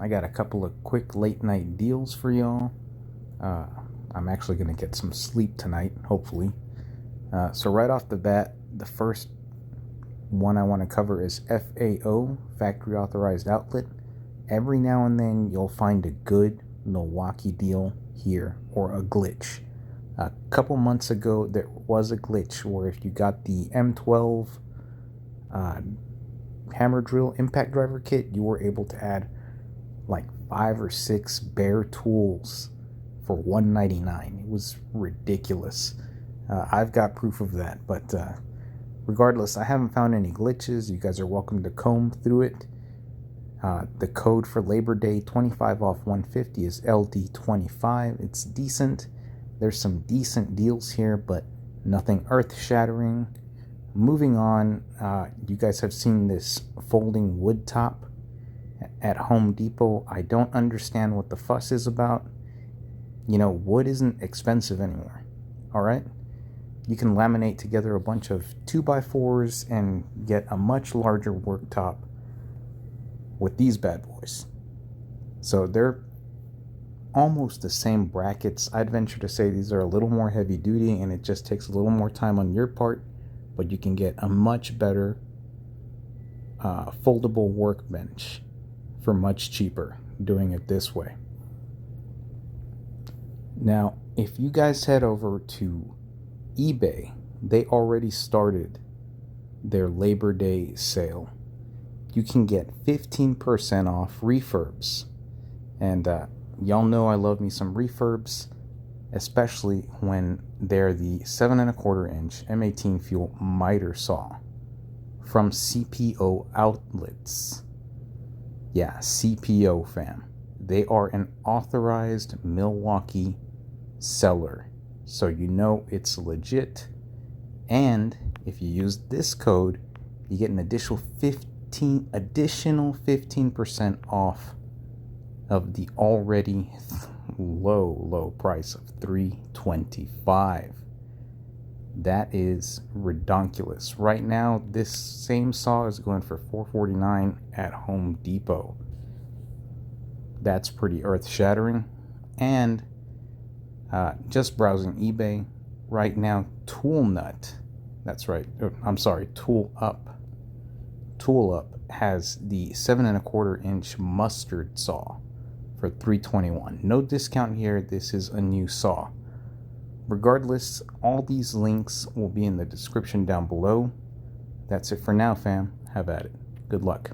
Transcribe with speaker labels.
Speaker 1: I got a couple of quick late night deals for y'all. I'm actually going to get some sleep tonight, hopefully. So right off the bat, the first one I want to cover is FAO, Factory Authorized Outlet. Every now and then you'll find a good Milwaukee deal here, or a glitch. A couple months ago there was a glitch where if you got the M12 hammer drill impact driver kit, you were able to add like 5 or 6 bare tools for $199. It was ridiculous. I've got proof of that, but regardless, I haven't found any glitches. You guys are welcome to comb through it. The code for Labor Day 25 off 150 is LD25. It's decent. There's some decent deals here, but nothing earth-shattering. Moving on, you guys have seen this folding wood top at Home Depot. I don't understand what the fuss is about. You know, wood isn't expensive anymore, all right? You can laminate together a bunch of 2x4s and get a much larger worktop with these bad boys. So they're almost the same brackets. I'd venture to say these are a little more heavy duty and it just takes a little more time on your part, but you can get a much better foldable workbench for much cheaper doing it this way. Now, if you guys head over to eBay, they already started their Labor Day sale. You can get 15% off refurbs. And y'all know I love me some refurbs, especially when they're the 7¼ inch M18 fuel miter saw from CPO outlets. Yeah, CPO fam. They are an authorized Milwaukee seller, so you know it's legit. And if you use this code, you get an additional 15% off of the already low price of $325. That is redonkulous. Right now, this same saw is going for $449 at Home Depot. That's pretty earth-shattering. And just browsing eBay right now, Tool Up has the 7¼ inch mustard saw for $321. No discount here. This is a new saw. Regardless, all these links will be in the description down below. That's it for now, fam. Have at it. Good luck.